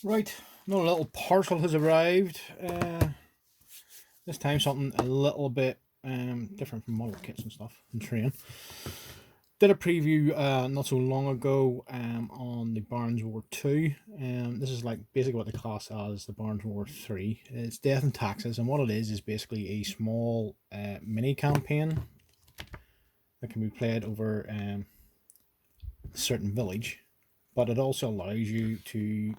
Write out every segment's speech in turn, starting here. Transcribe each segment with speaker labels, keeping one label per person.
Speaker 1: Right, another little parcel has arrived. This time something a little bit different from model kits and stuff and train. Did a preview not so long ago on the Barnes War 2. This is like basically what the class as the Barnes War 3. It's Death and Taxes, and what it is basically a small mini campaign that can be played over a certain village, but it also allows you to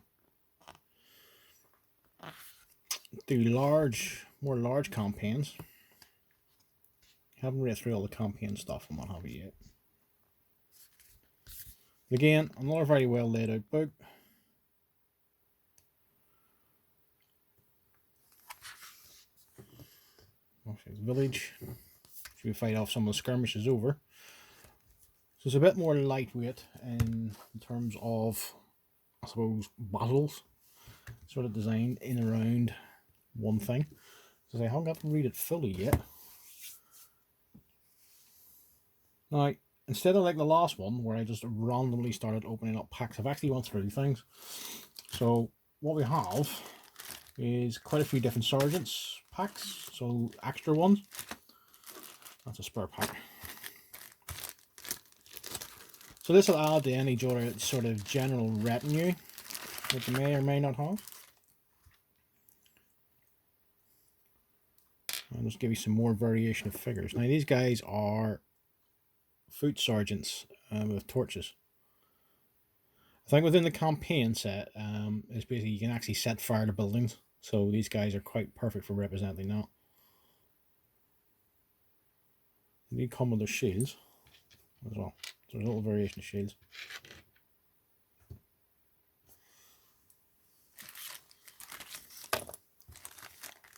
Speaker 1: do more large campaigns. Haven't read through all the campaign stuff and what have you yet. But again, another very well laid out book. Okay, the village. So we fight off some of the skirmishes over. So it's a bit more lightweight in terms of, I suppose, battles. Sort of designed in around one thing. So I haven't got to read it fully yet. Now, instead of like the last one where I just randomly started opening up packs, I've actually went through things. So what we have is quite a few different sergeants packs, so extra ones. That's a spare pack. So this will add to any sort of general retinue that you may or may not have. I'll just give you some more variation of figures. Now these guys are foot sergeants with torches. I think within the campaign set, is basically you can actually set fire to buildings. So these guys are quite perfect for representing that. They do come with their shields as well. So there's a little variation of shields.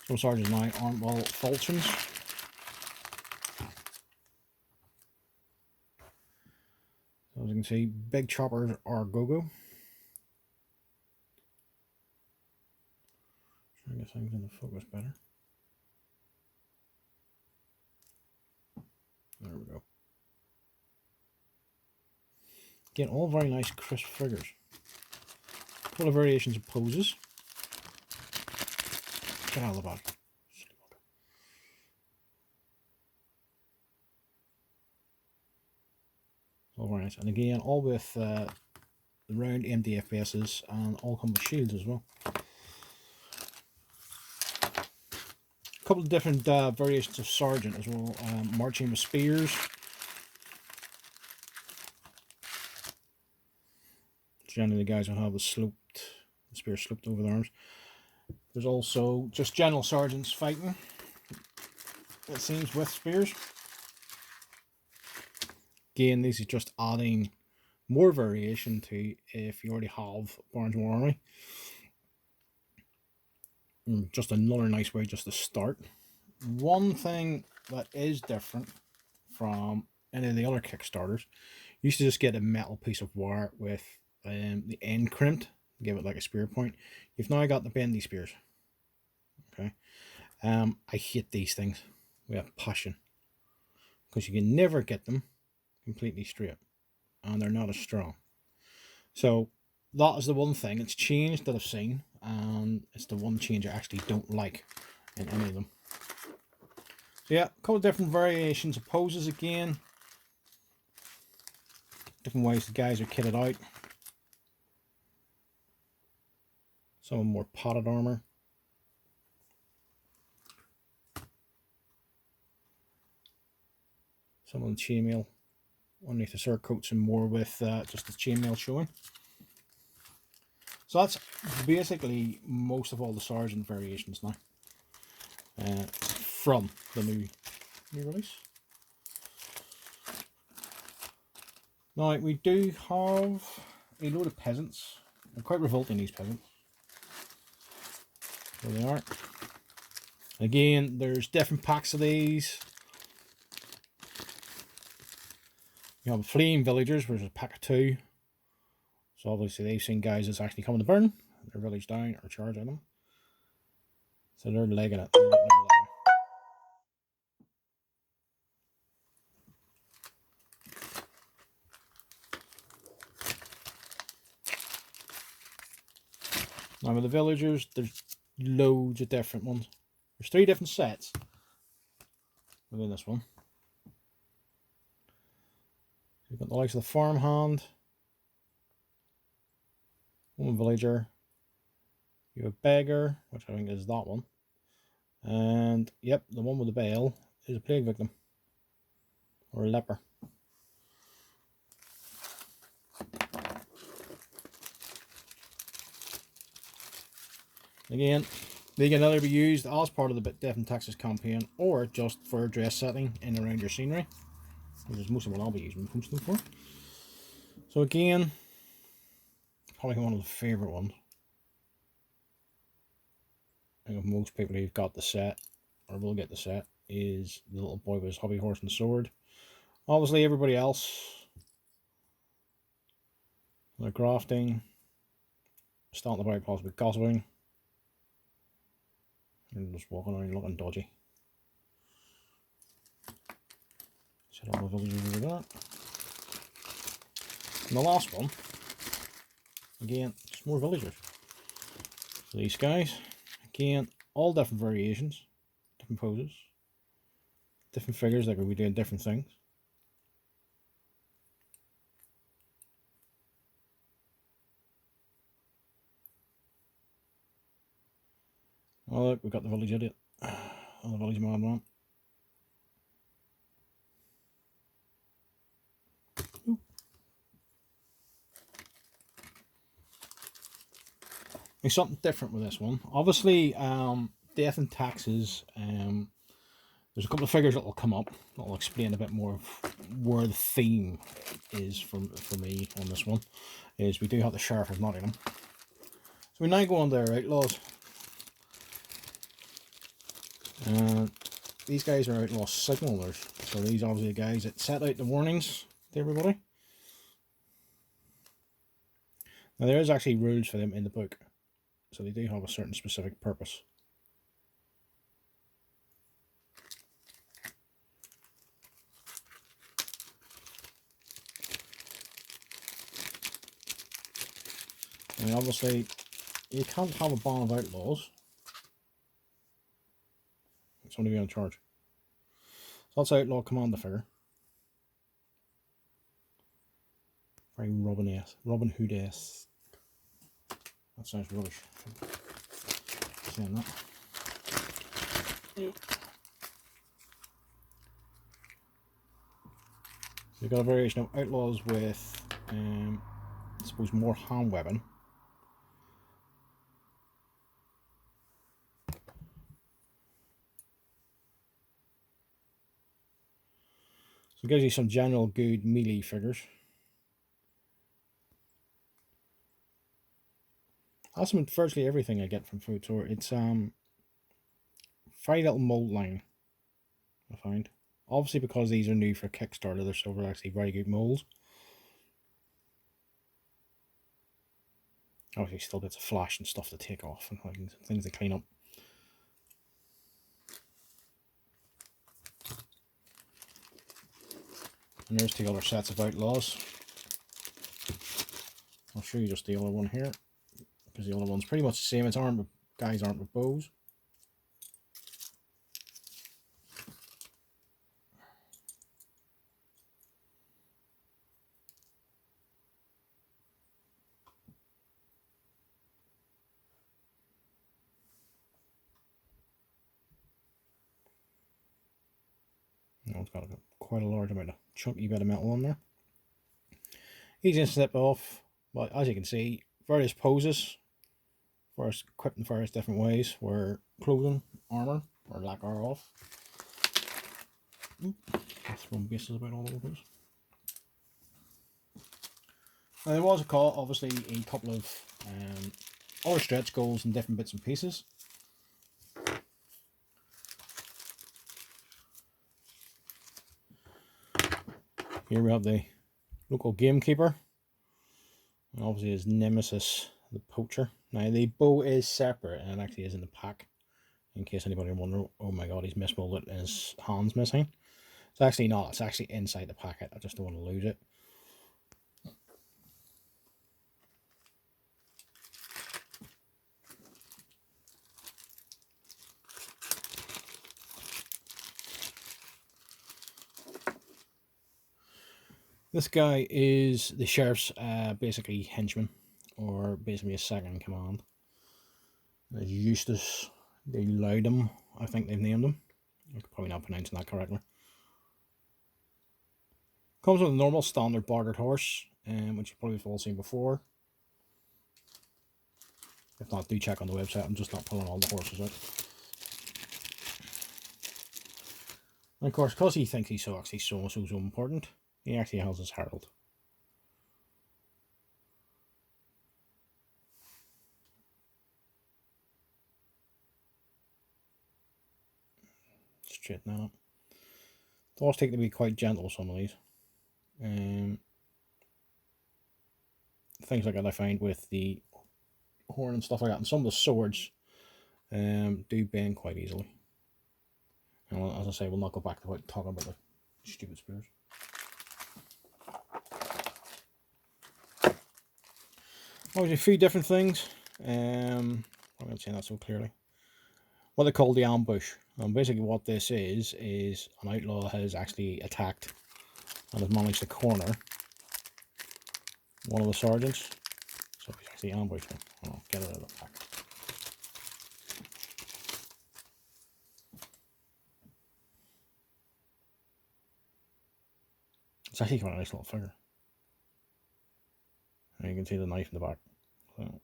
Speaker 1: Some sergeants now aren't well falchions. So as you can see, big choppers are go-go. Trying to get things into focus better. There we go. Again, all very nice crisp figures. A couple of variations of poses. Get out of the bag. All very nice. And again, all with the round empty FPSs, and all come with shields as well. A couple of different variations of sergeant as well. Marching with spears. Generally, the guys will have the spear sloped over their arms. There's also just general sergeants fighting, it seems, with spears. Again, this is just adding more variation to if you already have Barnes War Army. Just another nice way just to start. One thing that is different from any of the other Kickstarters, you used to just get a metal piece of wire with the end crimped, give it like a spear point. You've now got the bendy spears. Okay, I hate these things with a passion because you can never get them completely straight, and they're not as strong. So that is the one thing it's changed that I've seen, and it's the one change I actually don't like in any of them. So yeah, a couple of different variations of poses again. Different ways the guys are kitted out. Some more potted armor. Some of the chainmail underneath the surcoats, and more with just the chainmail showing. So that's basically most of all the sergeant variations now from the new release. Now we do have a load of peasants. I'm quite revolting, these peasants. There they are. Again, there's different packs of these. You have fleeing villagers, which is a pack of 2. So obviously they've seen guys that's actually coming to burn their village down or charge at them. So they're legging it. Now with the villagers, there's loads of different ones. There's 3 different sets within this one. You've got the likes of the farmhand, one villager, you have a beggar, which I think is that one, and yep, the one with the bell is a plague victim, or a leper. Again, they can either be used as part of the Death in Texas campaign, or just for dress setting in and around your scenery, which is most of what I'll be using most of them for. So again, probably one of the favourite ones. I think of most people who've got the set, or will get the set, is the little boy with his hobby horse and sword. Obviously everybody else, they're grafting, starting about possibly gossiping, and just walking around looking dodgy. Set all the villagers over there. And the last one, again, just more villagers. So these guys, again, all different variations, different poses, different figures that could be doing different things. Oh look, we've got the village idiot. Oh, the village madman. There's something different with this one. Obviously, Death and Taxes, there's a couple of figures that will come up that will explain a bit more of where the theme is for me on this one. Is we do have the Sheriff of Nottingham. So we now go on to our Outlaws. These guys are outlaw signalers. So these are obviously the guys that set out the warnings to everybody. Now there is actually rules for them in the book. So they do have a certain specific purpose. And obviously you can't have a band of outlaws. Somebody be on charge. So that's Outlaw Commander figure. Very Robin Hood-esque. That sounds rubbish. Saying that. You've got a variation of outlaws with, I suppose, more hand weapon. So it gives you some general good melee figures. That's virtually everything I get from Food Tour. It's very little mold line, I find. Obviously because these are new for Kickstarter, they're still actually very good molds. Obviously still bits of flash and stuff to take off and things to clean up. And there's 2 other sets of outlaws. I'll show you just the other one here, because the other one's pretty much the same. It's armed with guys armed with bows. Now it's got quite a large amount of chunky bit of metal on there. Easy to slip off, but as you can see, various poses, equipped in various different ways, where clothing, armour, or lack are off. That's throwing bases about all over the place. Now there was obviously a couple of other stretch goals and different bits and pieces. Here we have the local gamekeeper, and obviously his nemesis, the poacher. Now the bow is separate and it actually is in the pack, in case anybody wonder, oh my god, he's mismolded and his hand's missing. It's actually not, it's actually inside the packet. I just don't want to lose it. This guy is the sheriff's basically henchman, or basically a second in command. There's Eustace, they allowed him, I think they've named him. I'm probably not pronouncing that correctly. Comes with a normal standard bartered horse, which you've probably all seen before. If not, do check on the website. I'm just not pulling all the horses out. And of course, because he thinks he's so important, he actually has his herald. Straighten that up. The horse take to be quite gentle, some of these. Things like that I find with the horn and stuff like that, and some of the swords do bend quite easily. And as I say, we'll not go back to talking about the stupid spears. Obviously, a few different things. I'm not saying that so clearly. What they call the ambush. And basically what this is an outlaw has actually attacked and has managed to corner one of the sergeants. So he's actually ambushed him. I'll get it out of the pack. It's actually quite a nice little figure. And you can see the knife in the back. So.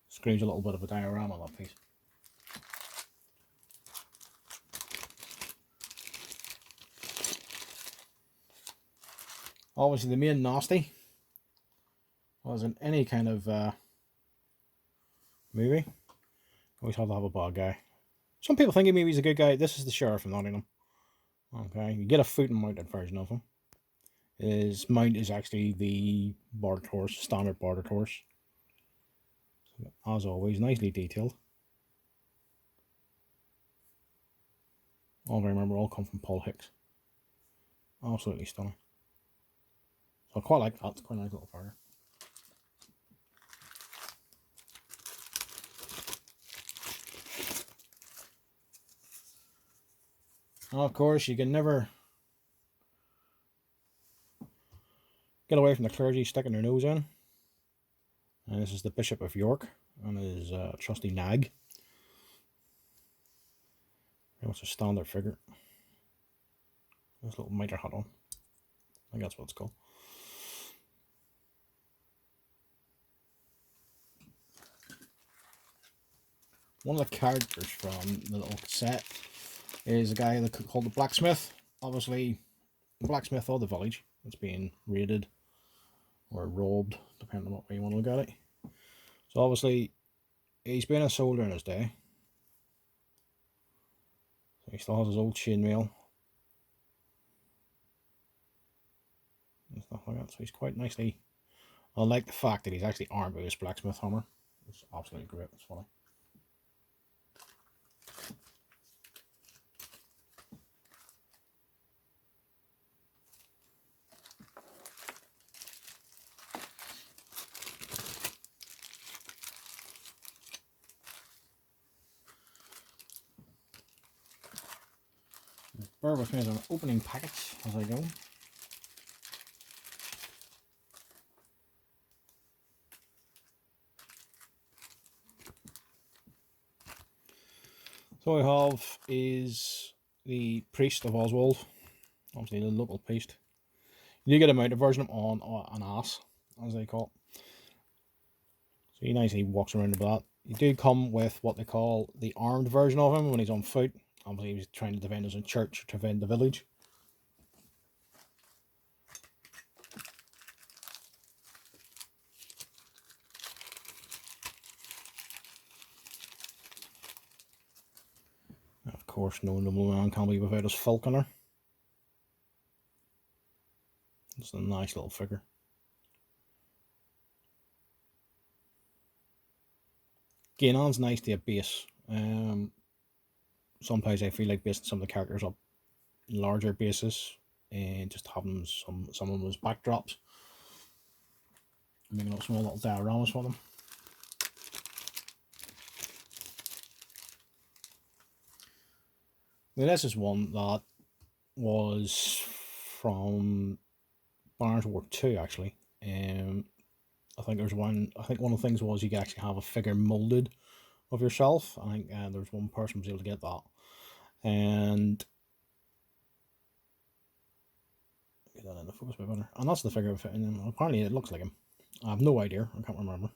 Speaker 1: Screams a little bit of a diorama, that piece. Obviously the main nasty, as in any kind of movie, always have to have a bad guy. Some people think maybe he's a good guy. This is the sheriff of Nottingham. Okay, you get a foot and mounted version of him. His mount is actually the bartered horse, standard bartered horse. So, as always, nicely detailed. All I remember all come from Paul Hicks. Absolutely stunning. So I quite like that. It's quite a nice little figure. And of course, you can never get away from the clergy sticking their nose in. And this is the Bishop of York and his trusty nag. Very much a standard figure. This little mitre hat on. I think that's what it's called. One of the characters from the little set is a guy called the blacksmith. Obviously, the blacksmith of the village. It's being raided or robbed, depending on what way you want to look at it. So obviously, he's been a soldier in his day. So he still has his old chainmail and stuff like that. So he's quite nicely. I like the fact that he's actually armed with his blacksmith hammer. It's absolutely great. It's funny. Bear with me as I'm opening packets as I go. So what I have is the priest of Oswald, obviously the local priest. You do get a mounted version on an ass, as they call it. So he nicely walks around with that. You do come with what they call the armed version of him when he's on foot. Obviously he's trying to defend his church, to defend the village. Of course, no nobleman can be without his falconer. It's a nice little figure. Gainon's nice to a base. Sometimes I feel like basing some of the characters up in larger bases and just having some of those backdrops. Making up small little dioramas for them. Now, this is one that was from Barnes War 2, actually. I think there's one. I think one of the things was you could actually have a figure molded of yourself. I think there's one person was able to get that, and get that in the focus a bit better. And that's the figure of it. And apparently, it looks like him. I have no idea. I can't remember.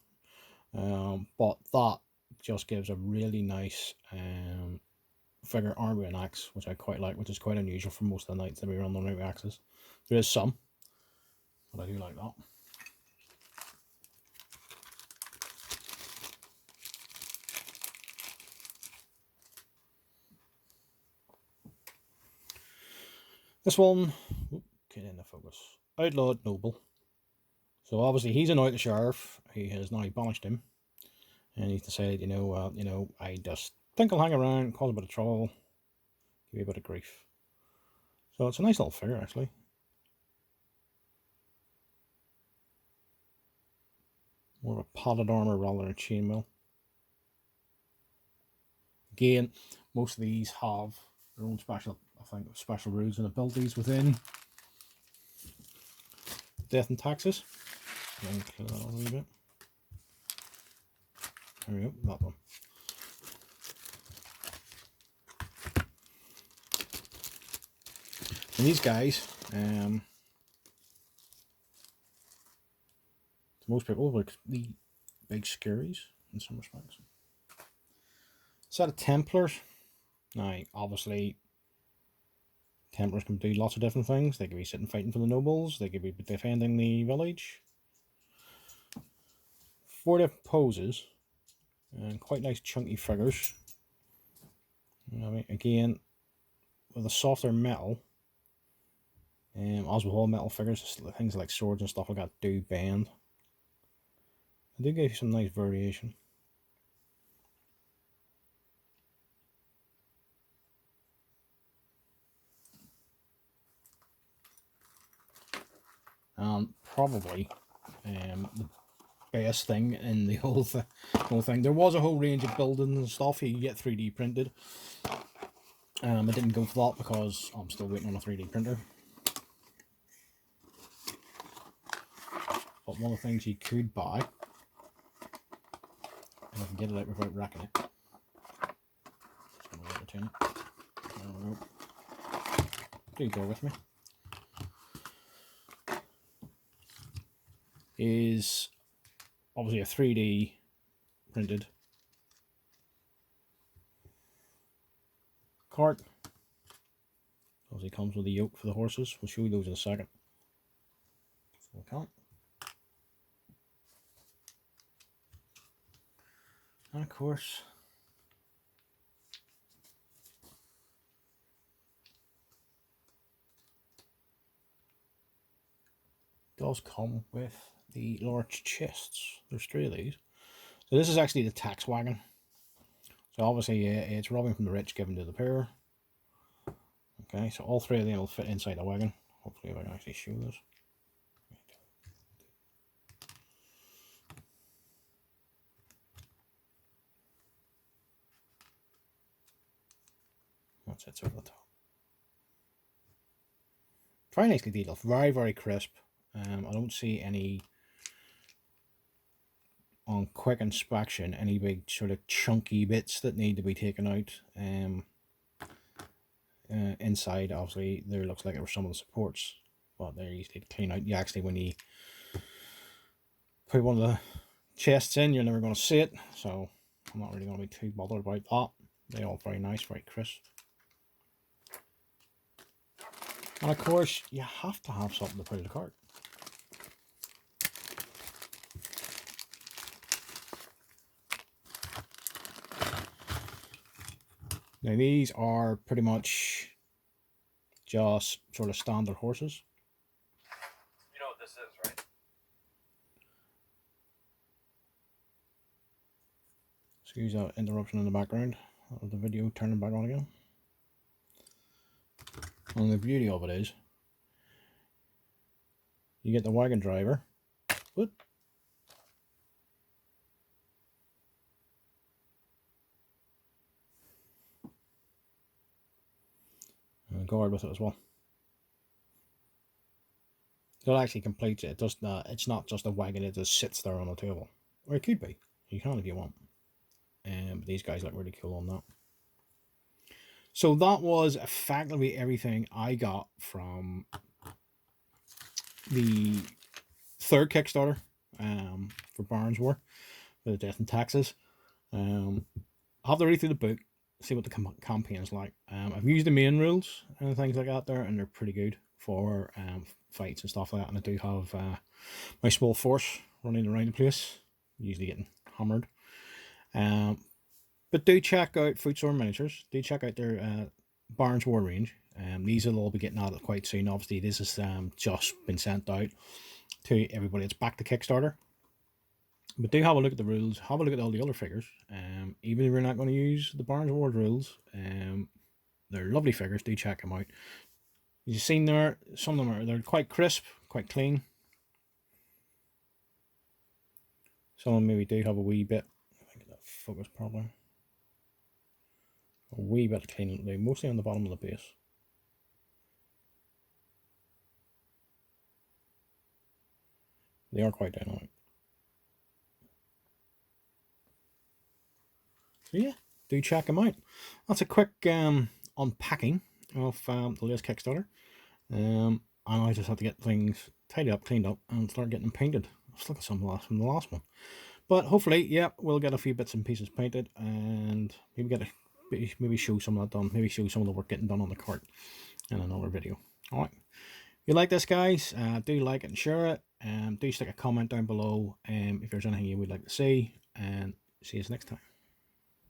Speaker 1: But that just gives a really nice figure armed with an axe, which I quite like, which is quite unusual for most of the knights that we run on with axes. There is some, but I do like that. This one, get in the focus. Outlawed Noble. So obviously he's annoyed the sheriff. He has now banished him, and he's decided, you know, I just think I'll hang around, cause a bit of trouble, give you a bit of grief. So it's a nice little figure, actually. More of a padded armor rather than a chainmail. Again, most of these have their own special, I think, special rules and abilities within Death and Taxes. Clear that a little bit. There we go, that one. And these guys, to most people, look the big scaries in some respects. Set of Templars. Now, obviously, Templars can do lots of different things. They could be sitting fighting for the nobles. They could be defending the village. 4 different poses. And quite nice chunky figures. You know what I mean? Again, with a softer metal. As with all metal figures, things like swords and stuff like that do bend. They do give you some nice variation. And probably the best thing in the whole thing. There was a whole range of buildings and stuff you get 3D printed. I didn't go for that because I'm still waiting on a 3D printer. But one of the things you could buy, if I can get it out without wrecking it. Just going to there we go. Please bear with me. Is obviously a 3D printed cart. Obviously comes with a yoke for the horses. We'll show you those in a second. So we can't. And of course, does come with the large chests. There's 3 of these. So this is actually the tax wagon. So obviously it's robbing from the rich, given to the poor. Okay, so all 3 of them will fit inside the wagon. Hopefully if I can actually show this. That's it, over the top. Very nicely detailed, very, very crisp. I don't see any, on quick inspection, any big sort of chunky bits that need to be taken out. Inside, obviously, there looks like there were some of the supports, but they're easy to clean out. You actually, when you put one of the chests in, you're never going to see it, so I'm not really going to be too bothered about that. They're all very nice, very crisp. And of course, you have to have something to put in the cart. Now these are pretty much just sort of standard horses.
Speaker 2: You know what this is, right?
Speaker 1: Excuse that interruption in the background of the video turning back on again. And the beauty of it is, you get the wagon driver. Whoop. guard with it as well. So it actually completes it. It does not, it's not just a wagon, it just sits there on the table. Or it could be. You can if you want. But these guys look really cool on that. So that was effectively everything I got from the third Kickstarter for Barnes War, for the Death and Taxes. I'll have to read through the book, see what the campaign is like. I've used the main rules and things like that there, and they're pretty good for fights and stuff like that. And I do have my small force running around the place, usually getting hammered. But do check out Footsore Miniatures. Do check out their Barnes War range. These will all be getting out quite soon. Obviously, this has just been sent out to everybody. It's back to Kickstarter. But do have a look at the rules. Have a look at all the other figures. Even if you're not going to use the Barnes War rules, they're lovely figures. Do check them out. You've seen there, some of them they're quite crisp, quite clean. Some of them maybe do have a wee bit. I get that focus properly. A wee bit of cleaning to do, mostly on the bottom of the base. They are quite dynamic. So yeah, do check them out. That's a quick unpacking of the latest Kickstarter. And I just have to get things tidied up, cleaned up, and start getting them painted. I've still got some from the last one. But hopefully, yeah, we'll get a few bits and pieces painted, and maybe show some of that done. Maybe show some of the work getting done on the cart in another video. Alright. If you like this, guys, do like it and share it. Do stick a comment down below if there's anything you would like to see, and see you next time.